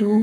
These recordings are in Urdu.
2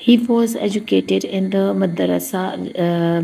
He was educated in the Madrasa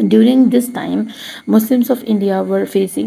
During this time, Muslims of India were facing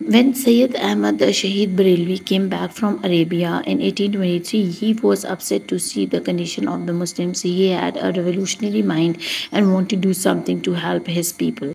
When Sayyid Ahmad Shahid Barelvi came back from Arabia in 1823, he was upset to see the condition of the Muslims. He had a revolutionary mind and wanted to do something to help his people.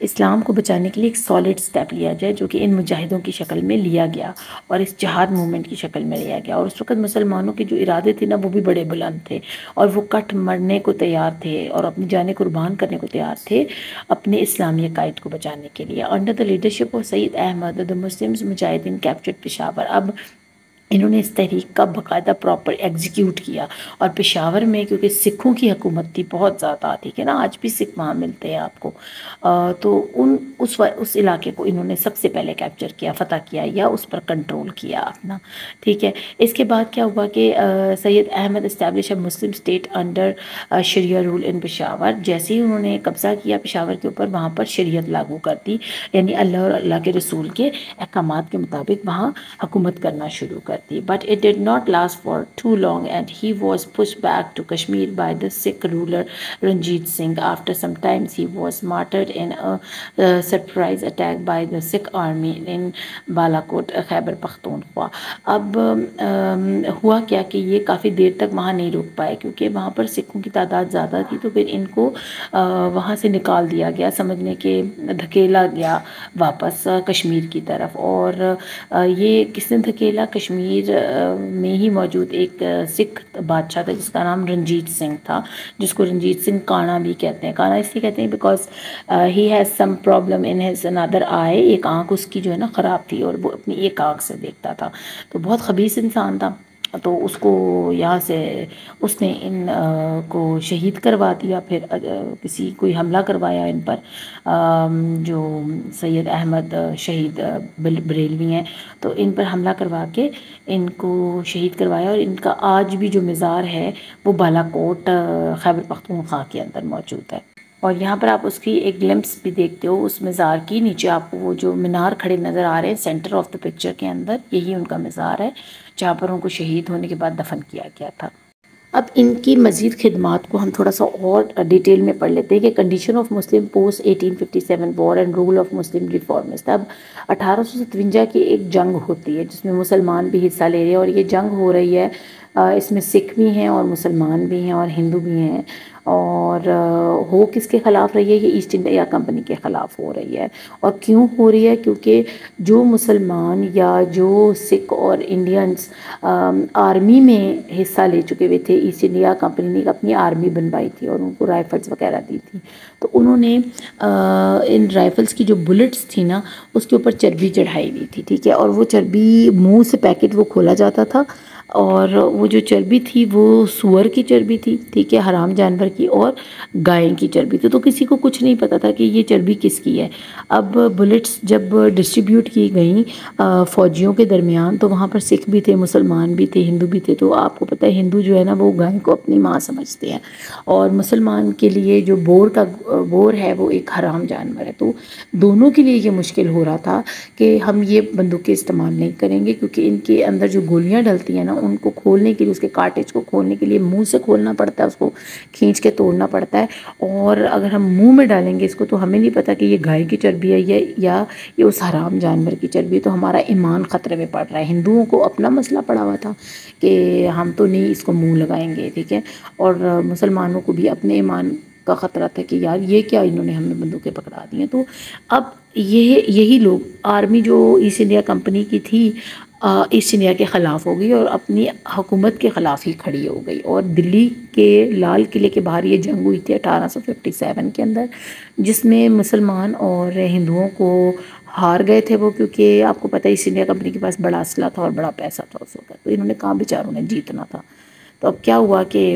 اسلام کو بچانے کے لیے ایک سالڈ سٹیپ لیا جائے جو کہ ان مجاہدوں کی شکل میں لیا گیا اور اس جہاد موومنٹ کی شکل میں لیا گیا. اور اس وقت مسلمانوں کے جو ارادے تھے نا وہ بھی بڑے بلند تھے اور وہ کٹ مرنے کو تیار تھے اور اپنی جانیں قربان کرنے کو تیار تھے اپنے اسلامی عقائد کو بچانے کے لیے. Under the leadership of Syed Ahmad the Muslims مجاہدین کیپچرڈ پشاور. اب انہوں نے اس تحریک کا باقاعدہ پراپر ایگزیکیوٹ کیا اور پشاور میں کیونکہ سکھوں کی حکومت تھی بہت زیادہ, ٹھیک ہے نا, آج بھی سکھ وہاں ملتے ہیں آپ کو, تو اس علاقے کو انہوں نے سب سے پہلے کیپچر کیا, فتح کیا یا اس پر کنٹرول کیا اپنا, ٹھیک ہے. اس کے بعد کیا ہوا کہ Syed Ahmad establish a Muslim state under sharia rule in Peshawar. جیسے ہی انہوں نے قبضہ کیا پشاور کے اوپر وہاں پر شریعت لاگو کر دی, یعنی اللہ اور اللہ کے رسول کے احکامات کے مطابق وہاں حکومت کرنا شروع کر دی. But it did not last for too long and he was push back to Kashmir by the Sikh ruler Ranjit Singh. After some times he was martyred in surprise attack by the Sikh army in Balakot Khyber Pakhtunkhwa. اب ہوا کیا کہ یہ کافی دیر تک وہاں نہیں رک پائے کیونکہ وہاں پر سکھوں کی تعداد زیادہ تھی, تو پھر ان کو وہاں سے نکال دیا گیا, سمجھنے کے دھکیلا گیا واپس کشمیر کی طرف. اور یہ کس نے دھکیلا؟ کشمیر میں ہی موجود ایک سکھ بادشاہ تھا جس کا نام رنجیت سنگھ تھا, جس کو رنجیت سنگھ کانا بھی کہتے ہیں. کانا اس لیے کہتے ہیں because he has some problem in his another eye, ایک آنکھ اس کی جو ہے نا خراب تھی اور وہ اپنی ایک آنکھ سے دیکھتا تھا, تو بہت خبیث انسان تھا. تو اس کو یہاں سے اس نے ان کو شہید کروا دیا. پھر کسی کوئی حملہ کروایا ان پر, جو سید احمد شہید بریلوی ہیں, تو ان پر حملہ کروا کے ان کو شہید کروایا. اور ان کا آج بھی جو مزار ہے وہ بالاکوٹ خیبر پختونخوا کے اندر موجود ہے. اور یہاں پر آپ اس کی ایک گلمپس بھی دیکھتے ہو اس مزار کی, نیچے آپ کو وہ جو مینار کھڑے نظر آ رہے ہیں سینٹر آف دا پکچر کے اندر, یہی ان کا مزار ہے جہاں پر ان کو شہید ہونے کے بعد دفن کیا گیا تھا. اب ان کی مزید خدمات کو ہم تھوڑا سا اور ڈیٹیل میں پڑھ لیتے ہیں کہ condition of Muslim post 1857 war and role of Muslim reformist. اب 1857 کی ایک جنگ ہوتی ہے جس میں مسلمان بھی حصہ لے رہے ہیں, اور یہ جنگ ہو رہی ہے اس میں سکھ بھی ہیں اور مسلمان بھی ہیں اور ہندو بھی ہیں. اور ہو کس کے خلاف رہی ہے؟ یہ ایسٹ انڈیا کمپنی کے خلاف ہو رہی ہے. اور کیوں ہو رہی ہے؟ کیونکہ جو مسلمان یا جو سکھ اور انڈینس آرمی میں حصہ لے چکے ہوئے تھے, ایسٹ انڈیا کمپنی نے اپنی آرمی بنوائی تھی اور ان کو رائفلز وغیرہ دی تھی, تو انہوں نے ان رائفلز کی جو بلٹس تھی نا اس کے اوپر چربی چڑھائی ہوئی تھی, ٹھیک ہے. اور وہ چربی منہ سے پیکٹ وہ کھولا جاتا تھا, اور وہ جو چربی تھی وہ سور کی چربی تھی, ٹھیک ہے, حرام جانور کی, اور گائے کی چربی تھی. تو کسی کو کچھ نہیں پتا تھا کہ یہ چربی کس کی ہے. اب بلٹس جب ڈسٹریبیوٹ کی گئیں فوجیوں کے درمیان, تو وہاں پر سکھ بھی تھے, مسلمان بھی تھے, ہندو بھی تھے. تو آپ کو پتہ ہے ہندو جو ہے نا وہ گائے کو اپنی ماں سمجھتے ہیں, اور مسلمان کے لیے جو بور ہے وہ ایک حرام جانور ہے. تو دونوں کے لیے یہ مشکل ہو رہا تھا کہ ہم یہ بندوقیں استعمال نہیں کریں گے, کیونکہ ان کے اندر جو گولیاں ڈلتی ہیں نا ان کو کھولنے کے لیے, اس کے کارٹیج کو کھولنے کے لیے منہ سے کھولنا پڑتا ہے, اس کو کھینچ کے توڑنا پڑتا ہے. اور اگر ہم منہ میں ڈالیں گے اس کو تو ہمیں نہیں پتا کہ یہ گائے کی چربی ہے یا یہ اس حرام جانور کی چربی ہے, تو ہمارا ایمان خطرے میں پڑ رہا ہے. ہندوؤں کو اپنا مسئلہ پڑا ہوا تھا کہ ہم تو نہیں اس کو منہ لگائیں گے, ٹھیک ہے, اور مسلمانوں کو بھی اپنے ایمان کا خطرہ تھا کہ یار یہ کیا انہوں نے ہمیں بندوقیں پکڑا دی ہیں. تو اب یہی لوگ آرمی جو ایسٹ انڈیا کمپنی کی تھی ایسٹ انڈیا کے خلاف ہو گئی اور اپنی حکومت کے خلاف ہی کھڑی ہو گئی. اور دلی کے لال قلعے کے باہر یہ جنگ ہوئی تھی 1857 کے اندر, جس میں مسلمان اور ہندوؤں کو ہار گئے تھے وہ, کیونکہ آپ کو پتہ ہے ایسٹ انڈیا کمپنی کے پاس بڑا اسلحہ تھا اور بڑا پیسہ تھا اس وقت, تو انہوں نے کہاں بیچاروں نے جیتنا تھا. تو اب کیا ہوا کہ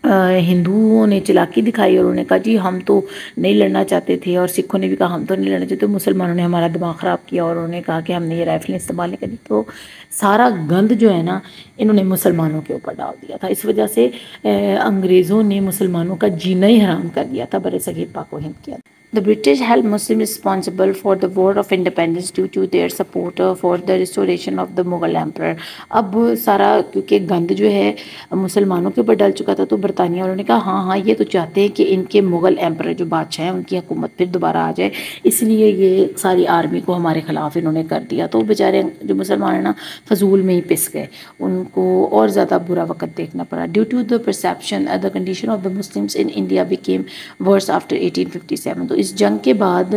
ہندوؤں نے چلاکی دکھائی اور انہوں نے کہا جی ہم تو نہیں لڑنا چاہتے تھے, اور سکھوں نے بھی کہا ہم تو نہیں لڑنا چاہتے. مسلمانوں نے ہمارا دماغ خراب کیا اور انہوں نے کہا کہ ہم نے یہ رائفلیں استعمال نہیں کرنی. تو سارا گند جو ہے نا انہوں نے مسلمانوں کے اوپر ڈال دیا تھا. اس وجہ سے انگریزوں نے مسلمانوں کا جینا ہی حرام کر دیا تھا برِ صغیر پاک و ہند کے اندر. The British held Muslims responsible for the War of Independence due to their support for the restoration of the Mughal Emperor. اب سارا کیونکہ گند جو ہے مسلمانوں کے اوپر ڈل چکا تھا, تو برطانیہ والوں نے کہا ہاں یہ تو چاہتے ہیں کہ ان کے مغل ایمپرر جو بادشاہ ہیں ان کی حکومت پھر دوبارہ آ جائے، اس لیے یہ ساری آرمی کو ہمارے خلاف انہوں نے کر دیا۔ تو بیچارے جو مسلمان ہیں نا فضول میں ہی پس گئے، ان کو اور زیادہ برا وقت دیکھنا پڑا۔ Due to the perception the condition of the Muslims in India became worse after 1857۔ تو اس جنگ کے بعد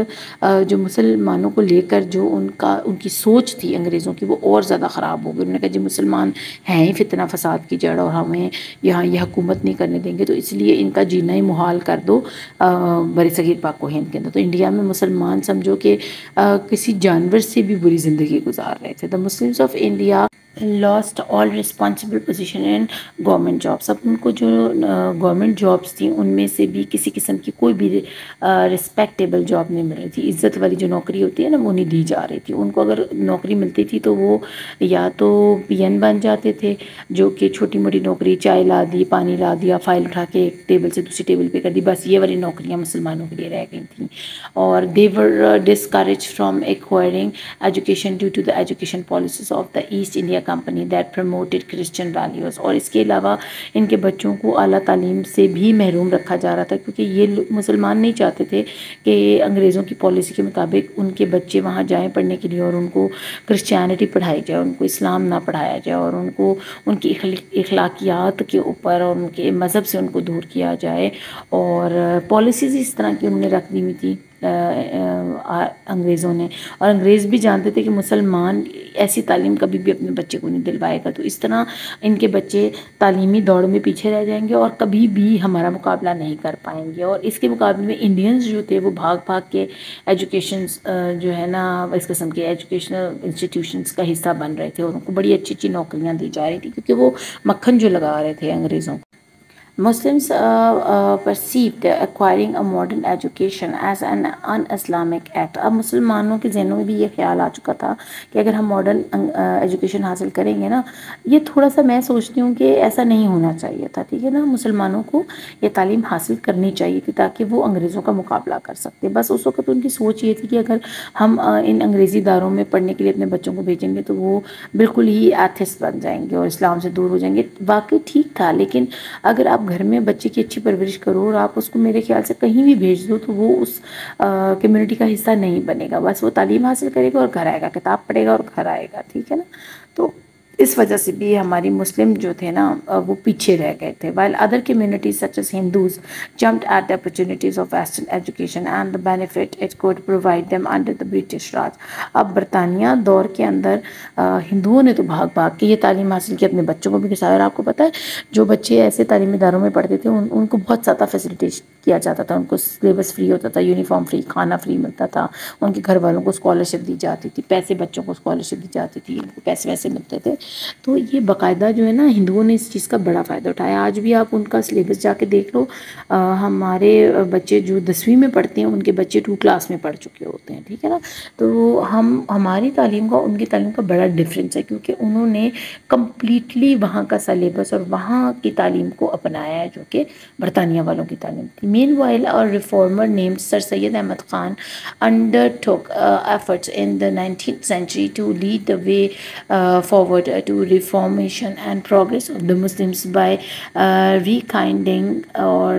جو مسلمانوں کو لے کر جو ان کی سوچ تھی انگریزوں کی وہ اور زیادہ خراب ہو گئی۔ انہوں نے کہا جی مسلمان ہیں ہی فتنہ فساد کی جڑ اور ہمیں یہاں یہ حکومت نہیں کرنے دیں گے، تو اس لیے ان کا جینا ہی محال کر دو بر صغیر پاک و ہند کے اندر۔ تو انڈیا میں مسلمان سمجھو کہ کسی جانور سے بھی بری زندگی گزار رہے تھے۔ The Muslims of India last all responsible position in government jobs. اب ان کو جو گورنمنٹ جابس تھیں ان میں سے بھی کسی قسم کی کوئی بھی رسپیکٹیبل جاب نہیں مل رہی تھی، عزت والی جو نوکری ہوتی ہے نا وہ نہیں دی جا رہی تھی ان کو۔ اگر نوکری ملتی تھی تو وہ یا تو پی این بن جاتے تھے، جو کہ چھوٹی موٹی نوکری، چائے لا دی، پانی لا دیا، فائل اٹھا کے ایک ٹیبل سے دوسری ٹیبل پہ کر دی، بس یہ والی نوکریاں مسلمانوں کے لیے رہ گئی تھیں۔ اور they were discouraged from acquiring education due to the education policies of the East India Company that promoted Christian values۔ اور اس کے علاوہ ان کے بچوں کو اعلیٰ تعلیم سے بھی محروم رکھا جا رہا تھا، کیونکہ یہ مسلمان نہیں چاہتے تھے کہ انگریزوں کی پالیسی کے مطابق ان کے بچے وہاں جائیں پڑھنے کے لیے اور ان کو کرسچینٹی پڑھائی جائے، ان کو اسلام نہ پڑھایا جائے، اور ان کو ان کی اخلاقیات کے اوپر اور ان کے مذہب سے ان کو دور کیا جائے۔ اور پالیسیز اس طرح کی انہوں نے رکھ دی ہوئی تھی انگریزوں نے، اور انگریز بھی جانتے تھے کہ مسلمان ایسی تعلیم کبھی بھی اپنے بچے کو نہیں دلوائے گا، تو اس طرح ان کے بچے تعلیمی دوڑ میں پیچھے رہ جائیں گے اور کبھی بھی ہمارا مقابلہ نہیں کر پائیں گے۔ اور اس کے مقابلے میں انڈینز جو تھے وہ بھاگ بھاگ کے ایجوکیشنز جو ہے نا اس قسم کے ایجوکیشنل انسٹیٹیوشنز کا حصہ بن رہے تھے، اور ان کو بڑی اچھی اچھی نوکریاں دی جا رہی تھی کیونکہ وہ مکھن جو لگا رہے تھے انگریزوں کو۔ Muslims perceived acquiring a modern education as an un-Islamic act۔ اب مسلمانوں کے ذہنوں میں بھی یہ خیال آ چکا تھا کہ اگر ہم ماڈرن ایجوکیشن حاصل کریں گے نا، یہ تھوڑا سا میں سوچتی ہوں کہ ایسا نہیں ہونا چاہیے تھا، ٹھیک ہے نا، مسلمانوں کو یہ تعلیم حاصل کرنی چاہیے تھی تاکہ وہ انگریزوں کا مقابلہ کر سکتے۔ بس اس وقت ان کی سوچ یہ تھی کہ اگر ہم ان انگریزی اداروں میں پڑھنے کے لیے اپنے بچوں کو بھیجیں گے تو وہ بالکل ہی ایتھسٹ بن جائیں گے اور اسلام سے دور ہو جائیں گے۔ واقعی ٹھیک تھا، لیکن اگر آپ گھر میں بچے کی اچھی پرورش کرو اور آپ اس کو میرے خیال سے کہیں بھی بھیج دو تو وہ اس کمیونٹی کا حصہ نہیں بنے گا، بس وہ تعلیم حاصل کرے گا اور گھر آئے گا، کتاب پڑھے گا اور گھر آئے گا، ٹھیک ہے نا۔ تو اس وجہ سے بھی ہماری مسلم جو تھے نا وہ پیچھے رہ گئے تھے۔ while other communities such as Hindus jumped at the opportunities of Western education and the benefit it could provide them under the British Raj۔ اب برطانیہ دور کے اندر ہندوؤں نے تو بھاگ بھاگ کے یہ تعلیم حاصل کی، اپنے بچوں کو بھی کسایا، اور آپ کو پتہ ہے جو بچے ایسے تعلیمی اداروں میں پڑھتے تھے ان کو بہت زیادہ فیسلٹیز کیا جاتا تھا، ان کو سلیبس فری ہوتا تھا، یونیفارم فری، کھانا فری ملتا تھا، ان کے گھر والوں کو اسکالرشپ دی جاتی تھی، پیسے بچوں کو اسکالرشپ دی جاتی تھی، ان کو پیسے ویسے ملتے تھے۔ تو یہ باقاعدہ جو ہے نا ہندوؤں نے اس چیز کا بڑا فائدہ اٹھایا۔ آج بھی آپ ان کا سلیبس جا کے دیکھ لو، ہمارے بچے جو 10ویں میں پڑھتے ہیں ان کے بچے 2 کلاس میں پڑھ چکے ہوتے ہیں، ٹھیک ہے نا۔ تو ہماری تعلیم کا ان کی تعلیم کا بڑا ڈفرینس ہے، کیونکہ انہوں نے کمپلیٹلی وہاں کا سلیبس اور وہاں کی تعلیم کو اپنایا ہے جو کہ برطانیہ والوں کی تعلیم تھی۔ مین وائل اور reformer named sir Syed Ahmad Khan undertook efforts in the 19th century to lead the way forward to reformation and progress of the Muslims by rekindling or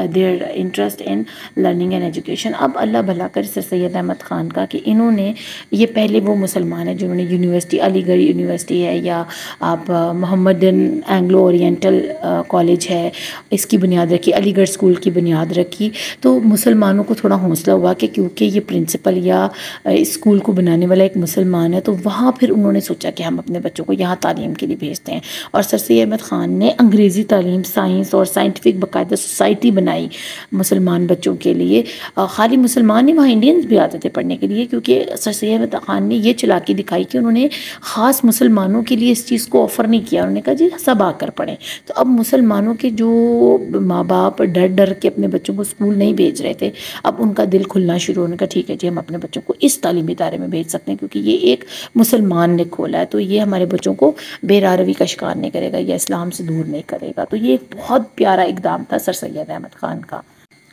their interest in learning and education۔ اب اللہ بھلا کر سر سید احمد خان کا کہ انہوں نے یہ پہلے وہ مسلمان ہیں جنہوں نے یونیورسٹی، علی گڑھ یونیورسٹی ہے یا آپ محمدن اینگلو اورینٹل کالج ہے، اس کی بنیاد رکھی، علی گڑھ اسکول کی بنیاد رکھی۔ تو مسلمانوں کو تھوڑا حوصلہ ہوا کہ کیونکہ یہ پرنسپل یا اسکول کو بنانے والا ایک مسلمان ہے، تو وہاں پھر انہوں نے سوچا کہ ہم اپنے بچوں کو یہاں تعلیم کے لیے بھیجتے ہیں۔ اور سر سید احمد خان نے انگریزی تعلیم، سائنس اور سائنٹیفک باقاعدہ سوسائٹی بنائی مسلمان بچوں کے لیے۔ خالی مسلمان نہیں، وہاں انڈینز بھی آتے تھے پڑھنے کے لیے، کیونکہ سر سید احمد خان نے یہ چلاکی دکھائی کہ انہوں نے خاص مسلمانوں کے لیے اس چیز کو آفر نہیں کیا، انہوں نے کہا جی سب آ کر پڑھیں۔ تو اب مسلمانوں کے جو ماں باپ ڈر ڈر کے اپنے بچوں کو اسکول نہیں بھیج رہے تھے، اب ان کا دل کھلنا شروع ہونے کا، ٹھیک ہے جی ہم اپنے بچوں کو اس تعلیمی ادارے میں بھیج سکتے ہیں کیونکہ یہ ایک مسلمان نے کھولا ہے، تو یہ ہمارے بچوں کو بے راروی کا شکار نہیں کرے گا یا اسلام سے دور نہیں کرے گا۔ تو یہ ایک بہت پیارا اقدام تھا سر سید احمد خان کا۔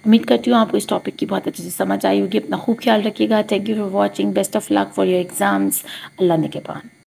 امید کرتی ہوں آپ کو اس ٹاپک کی بہت اچھے سے سمجھ آئی ہوگی۔ اپنا خوب خیال رکھیے گا۔ Thank you for watching, best of luck for your exams. اللہ نگہبان۔